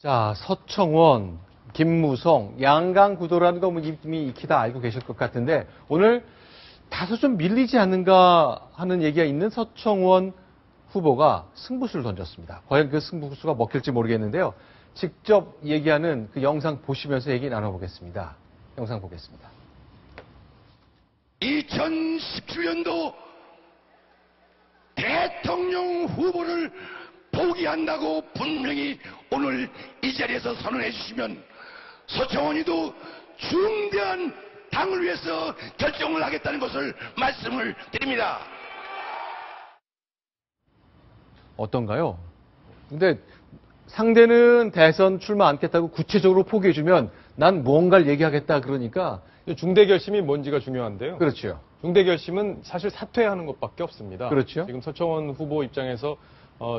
자, 서청원, 김무성, 양강 구도라는 거 이미 익히 다 알고 계실 것 같은데 오늘 다소 좀 밀리지 않는가 하는 얘기가 있는 서청원 후보가 승부수를 던졌습니다. 과연 그 승부수가 먹힐지 모르겠는데요. 직접 얘기하는 그 영상 보시면서 얘기 나눠보겠습니다. 영상 보겠습니다. 2017년도 대통령 후보를 포기한다고 분명히 오늘 이 자리에서 선언해 주시면 서청원이도 중대한 당을 위해서 결정을 하겠다는 것을 말씀을 드립니다. 어떤가요? 근데 상대는 대선 출마 않겠다고 구체적으로 포기해주면 난 무언가를 얘기하겠다 그러니까 중대 결심이 뭔지가 중요한데요. 그렇죠. 중대 결심은 사실 사퇴하는 것밖에 없습니다. 그렇죠. 지금 서청원 후보 입장에서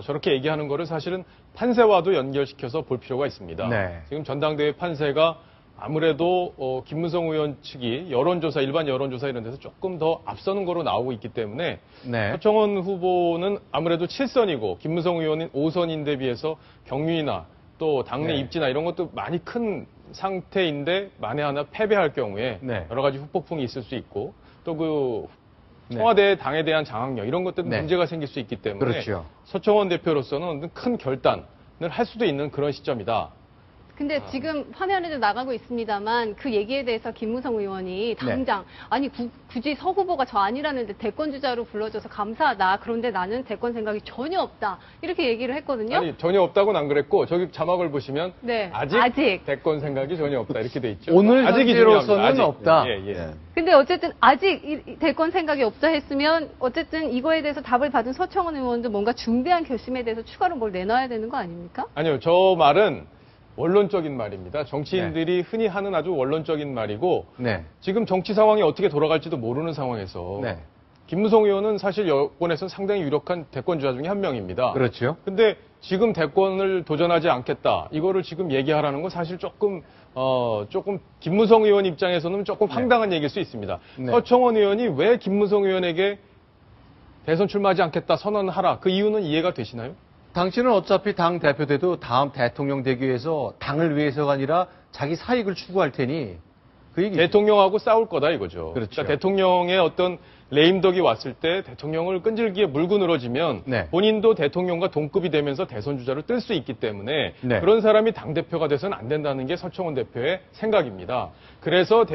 저렇게 얘기하는 거를 사실은 판세와도 연결시켜서 볼 필요가 있습니다. 네. 지금 전당대회 판세가 아무래도 김무성 의원 측이 여론조사, 일반 여론조사 이런 데서 조금 더 앞서는 거로 나오고 있기 때문에 네. 서청원 후보는 아무래도 7선이고 김무성 의원은 5선인데 비해서 경륜이나 또 당내 네. 입지나 이런 것도 많이 큰 상태인데 만에 하나 패배할 경우에 네. 여러 가지 후폭풍이 있을 수 있고 또 그 네. 청와대 당에 대한 장악력 이런 것들 네. 문제가 생길 수 있기 때문에 그렇죠. 서청원 대표로서는 큰 결단을 할 수도 있는 그런 시점이다. 근데 지금 화면에도 나가고 있습니다만 그 얘기에 대해서 김무성 의원이 당장 아니 굳이 서 후보가 저 아니라는데 대권 주자로 불러줘서 감사하다. 그런데 나는 대권 생각이 전혀 없다. 이렇게 얘기를 했거든요. 아니 전혀 없다고는 안 그랬고 저기 자막을 보시면 네, 아직 대권 생각이 전혀 없다 이렇게 돼 있죠. 오늘 아직이 현재로서는 중요합니다. 아직. 없다. 예. 근데 어쨌든 아직 이 대권 생각이 없다 했으면 어쨌든 이거에 대해서 답을 받은 서청원 의원도 뭔가 중대한 결심에 대해서 추가로 뭘 내놔야 되는 거 아닙니까? 아니요, 저 말은 원론적인 말입니다. 정치인들이 흔히 하는 아주 원론적인 말이고 네. 지금 정치 상황이 어떻게 돌아갈지도 모르는 상황에서 네. 김무성 의원은 사실 여권에서는 상당히 유력한 대권 주자 중에 한 명입니다. 그렇죠. 근데 지금 대권을 도전하지 않겠다. 이거를 지금 얘기하라는 건 사실 조금 김무성 의원 입장에서는 조금 황당한 얘기일 수 있습니다. 네. 서청원 의원이 왜 김무성 의원에게 대선 출마하지 않겠다 선언하라. 그 이유는 이해가 되시나요? 당신은 어차피 당 대표 돼도 다음 대통령 되기 위해서 당을 위해서가 아니라 자기 사익을 추구할 테니 그 얘기. 대통령하고 싸울 거다 이거죠. 그렇죠. 그러니까 대통령의 어떤 레임덕이 왔을 때 대통령을 끈질기게 물고 늘어지면 네. 본인도 대통령과 동급이 되면서 대선 주자로 뜰 수 있기 때문에 네. 그런 사람이 당대표가 돼서는 안 된다는 게 서청원 대표의 생각입니다. 그래서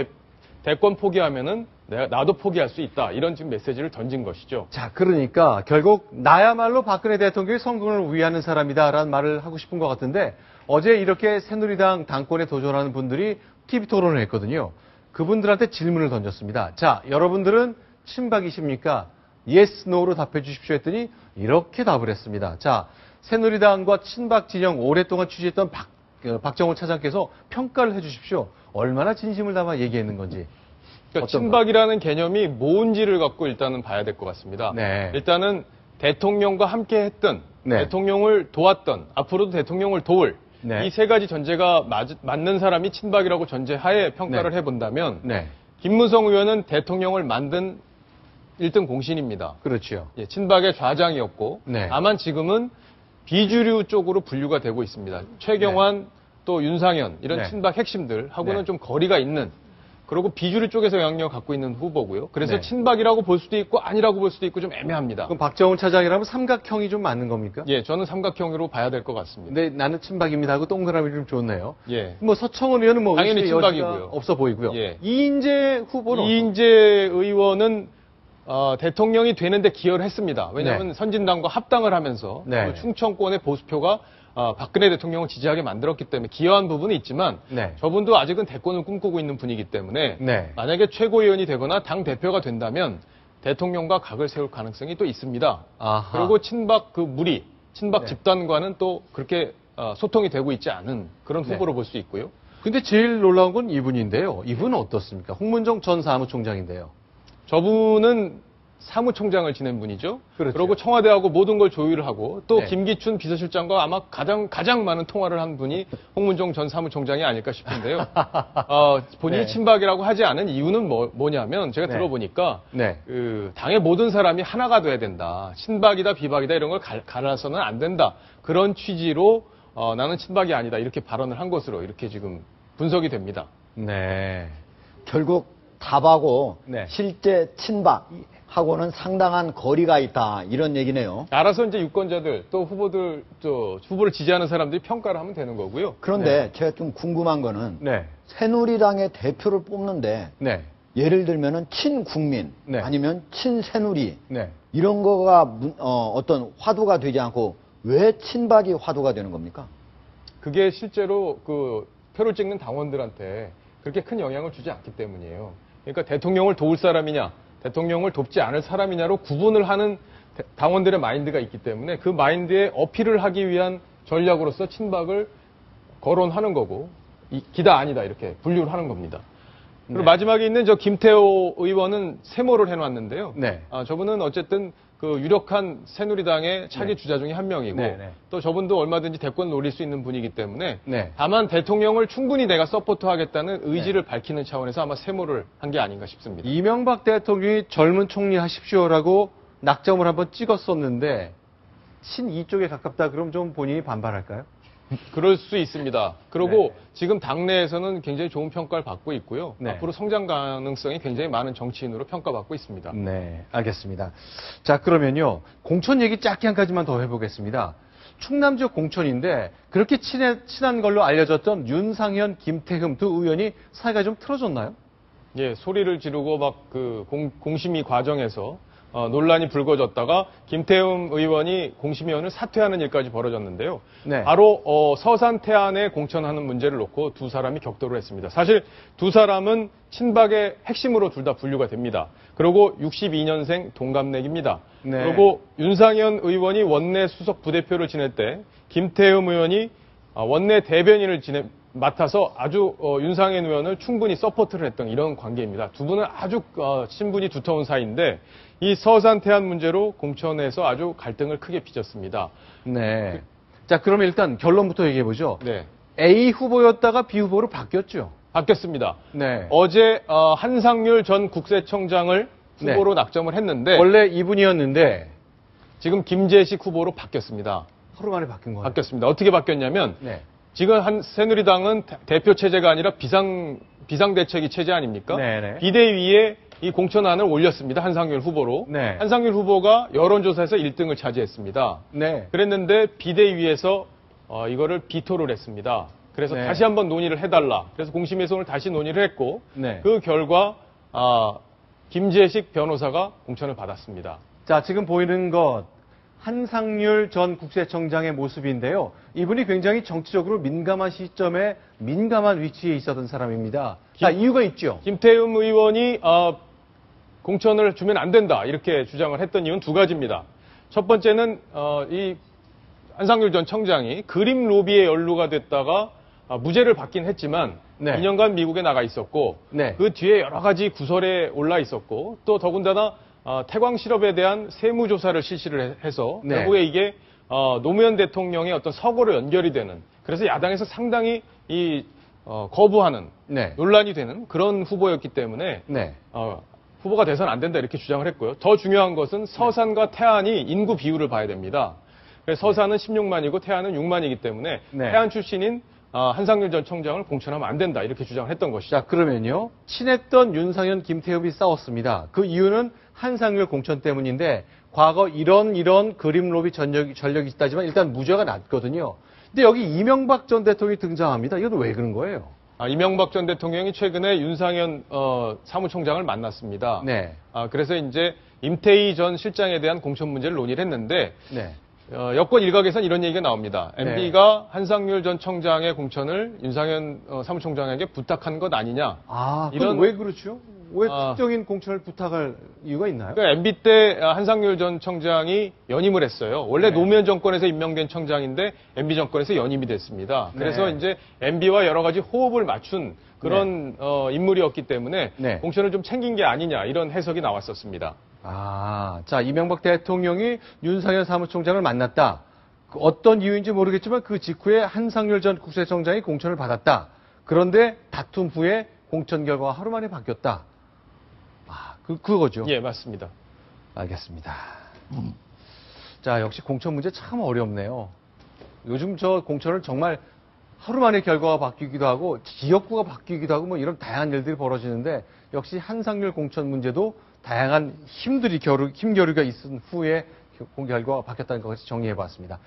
대권 포기하면은 나도 포기할 수 있다. 이런 지금 메시지를 던진 것이죠. 자, 그러니까 결국 나야말로 박근혜 대통령의 성공을 위하는 사람이다라는 말을 하고 싶은 것 같은데 어제 이렇게 새누리당 당권에 도전하는 분들이 TV 토론을 했거든요. 그분들한테 질문을 던졌습니다. 자, 여러분들은 친박이십니까? Yes, No로 답해 주십시오 했더니 이렇게 답을 했습니다. 자, 새누리당과 친박 진영 오랫동안 취재했던 박정호 차장께서 평가를 해 주십시오. 얼마나 진심을 담아 얘기했는 건지. 그러니까 어떤가? 친박이라는 개념이 뭔지를 갖고 일단은 봐야 될 것 같습니다. 네. 일단은 대통령과 함께 했던, 네. 대통령을 도왔던, 앞으로도 대통령을 도울 네. 이 세 가지 전제가 맞는 사람이 친박이라고 전제하에 평가를 네. 해본다면 네. 김무성 의원은 대통령을 만든 1등 공신입니다. 그렇죠. 예, 친박의 좌장이었고 네. 다만 지금은 비주류 쪽으로 분류가 되고 있습니다. 최경환 또 윤상현 이런 네. 친박 핵심들하고는 네. 좀 거리가 있는 그리고 비주류 쪽에서 영향력을 갖고 있는 후보고요. 그래서 네. 친박이라고 볼 수도 있고 아니라고 볼 수도 있고 좀 애매합니다. 그럼 박정훈 차장이라면 삼각형이 좀 맞는 겁니까? 예, 저는 삼각형으로 봐야 될 것 같습니다. 근데 나는 친박입니다 하고 동그라미 좀 좋네요. 예. 뭐 서청원 의원은 뭐 당연히 의심의 여지가 친박이고요. 없어 보이고요. 예. 이인재 후보는 이인재 의원은 대통령이 되는데 기여를 했습니다. 왜냐하면 네. 선진당과 합당을 하면서 네. 그 충청권의 보수표가 박근혜 대통령을 지지하게 만들었기 때문에 기여한 부분이 있지만 네. 저분도 아직은 대권을 꿈꾸고 있는 분이기 때문에 네. 만약에 최고위원이 되거나 당 대표가 된다면 대통령과 각을 세울 가능성이 또 있습니다. 아하. 그리고 친박 그 무리, 친박 네. 집단과는 또 그렇게 소통이 되고 있지 않은 그런 네. 후보로 볼 수 있고요. 근데 제일 놀라운 건 이분인데요. 이분은 어떻습니까? 홍문정 전 사무총장인데요. 저분은 사무총장을 지낸 분이죠. 그렇죠. 그리고 청와대하고 모든 걸 조율을 하고 또 네. 김기춘 비서실장과 아마 가장 많은 통화를 한 분이 홍문종 전 사무총장이 아닐까 싶은데요. 본인이 네. 친박이라고 하지 않은 이유는 뭐냐면 제가 네. 들어보니까 네. 그 당의 모든 사람이 하나가 돼야 된다. 친박이다 비박이다 이런 걸 갈아서는 안 된다. 그런 취지로 나는 친박이 아니다 이렇게 발언을 한 것으로 이렇게 지금 분석이 됩니다. 네. 결국 답하고 네. 실제 친박하고는 상당한 거리가 있다 이런 얘기네요. 알아서 이제 유권자들 또 후보를 지지하는 사람들이 평가를 하면 되는 거고요. 그런데 제가 좀 궁금한 거는 네. 새누리당의 대표를 뽑는데 네. 예를 들면은 친국민 네. 아니면 친새누리 네. 이런 거가 어떤 화두가 되지 않고 왜 친박이 화두가 되는 겁니까? 그게 실제로 그 표를 찍는 당원들한테 그렇게 큰 영향을 주지 않기 때문이에요. 그러니까 대통령을 도울 사람이냐, 대통령을 돕지 않을 사람이냐로 구분을 하는 당원들의 마인드가 있기 때문에 그 마인드에 어필을 하기 위한 전략으로서 친박을 거론하는 거고, 기다 아니다 이렇게 분류를 하는 겁니다. 그리고 네. 마지막에 있는 저 김태호 의원은 세모를 해놨는데요. 네. 저분은 어쨌든 그 유력한 새누리당의 차기 네. 주자 중에 한 명이고 네, 네. 또 저분도 얼마든지 대권을 노릴 수 있는 분이기 때문에 네. 다만 대통령을 충분히 내가 서포트하겠다는 의지를 밝히는 차원에서 아마 세모를 한 게 아닌가 싶습니다. 이명박 대통령이 젊은 총리 하십시오라고 낙점을 한번 찍었었는데 친이 쪽에 가깝다 그럼 좀 본인이 반발할까요? 그럴 수 있습니다. 그리고 네. 지금 당내에서는 굉장히 좋은 평가를 받고 있고요. 네. 앞으로 성장 가능성이 굉장히 많은 정치인으로 평가받고 있습니다. 네, 알겠습니다. 자, 그러면요. 공천 얘기 짧게 한 가지만 더 해보겠습니다. 충남 지역 공천인데 그렇게 친한 걸로 알려졌던 윤상현, 김태흠 두 의원이 사이가 좀 틀어졌나요? 예, 소리를 지르고 막 그 공심위 과정에서 논란이 불거졌다가 김태흠 의원이 공심위원을 사퇴하는 일까지 벌어졌는데요. 네. 바로 서산 태안에 공천하는 문제를 놓고 두 사람이 격돌을 했습니다. 사실 두 사람은 친박의 핵심으로 둘 다 분류가 됩니다. 그리고 62년생 동갑내기입니다. 네. 그리고 윤상현 의원이 원내 수석 부대표를 지낼 때 김태흠 의원이 원내 대변인을 맡아서 아주 윤상현 의원을 충분히 서포트를 했던 이런 관계입니다. 두 분은 아주 친분이 두터운 사이인데 이 서산 태안 문제로 공천에서 아주 갈등을 크게 빚었습니다. 네. 자, 그러면 일단 결론부터 얘기해보죠. 네, A 후보였다가 B 후보로 바뀌었죠. 바뀌었습니다. 네. 어제 한상률 전 국세청장을 후보로 낙점을 했는데 원래 이분이었는데 지금 김재식 후보로 바뀌었습니다. 하루 만에 바뀐 거예요. 바뀌었습니다. 어떻게 바뀌었냐면 네. 지금 새누리당은 대표 체제가 아니라 비상대책위 체제 아닙니까? 네네. 비대위에 이 공천안을 올렸습니다. 한상률 후보로. 네. 한상률 후보가 여론조사에서 1등을 차지했습니다. 네. 그랬는데 비대위에서 이거를 비토를 했습니다. 그래서 네. 다시 한번 논의를 해달라. 그래서 공심위에서 오늘 다시 논의를 했고 네. 그 결과 김재식 변호사가 공천을 받았습니다. 자, 지금 보이는 것 한상률 전 국세청장의 모습인데요. 이분이 굉장히 정치적으로 민감한 시점에 민감한 위치에 있었던 사람입니다. 자, 이유가 있죠. 김태흠 의원이 공천을 주면 안 된다 이렇게 주장을 했던 이유는 두 가지입니다. 첫 번째는 이 한상률 전 청장이 그림 로비에 연루가 됐다가 무죄를 받긴 했지만 네. 2년간 미국에 나가 있었고 네. 그 뒤에 여러 가지 구설에 올라 있었고 또 더군다나 태광 실업에 대한 세무조사를 실시를 해서 네. 결국에 이게 노무현 대통령의 어떤 서거로 연결이 되는 그래서 야당에서 상당히 거부하는 네. 논란이 되는 그런 후보였기 때문에 네. 후보가 돼서는 안 된다 이렇게 주장을 했고요. 더 중요한 것은 서산과 태안이 인구 비율을 봐야 됩니다. 그래서 서산은 16만이고 태안은 6만이기 때문에 네. 태안 출신인 한상률 전 청장을 공천하면 안 된다 이렇게 주장을 했던 것이죠. 자, 그러면요. 친했던 윤상현, 김태흠이 싸웠습니다. 그 이유는 한상률 공천 때문인데 과거 이런 그림 로비 전력이 있다지만 일단 무죄가 났거든요. 근데 여기 이명박 전 대통령이 등장합니다. 이건 왜 그런 거예요? 이명박 전 대통령이 최근에 윤상현 사무총장을 만났습니다. 네. 그래서 이제 임태희 전 실장에 대한 공천 문제를 논의를 했는데 네. 여권 일각에서는 이런 얘기가 나옵니다. 네. MB가 한상률 전 청장의 공천을 윤상현 사무총장에게 부탁한 것 아니냐. 아, 이런- 왜 그렇죠? 왜 아. 특정인 공천을 부탁할 이유가 있나요? 그러니까 MB 때 한상률 전 청장이 연임을 했어요. 원래 네. 노무현 정권에서 임명된 청장인데 MB 정권에서 연임이 됐습니다. 그래서 네. 이제 MB와 여러 가지 호흡을 맞춘 그런 인물이었기 때문에 네. 공천을 좀 챙긴 게 아니냐 이런 해석이 나왔었습니다. 아, 자, 이명박 대통령이 윤상현 사무총장을 만났다. 그 어떤 이유인지 모르겠지만 그 직후에 한상률 전 국세청장이 공천을 받았다. 그런데 다툼 후에 공천 결과가 하루 만에 바뀌었다. 아, 그거죠. 예, 맞습니다. 알겠습니다. 자, 역시 공천 문제 참 어렵네요. 요즘 저 공천을 정말 하루 만에 결과가 바뀌기도 하고 지역구가 바뀌기도 하고 뭐 이런 다양한 일들이 벌어지는데 역시 한상률 공천 문제도 다양한 힘겨루기가 있은 후에 결과가 바뀌었다는 것을 정리해 봤습니다.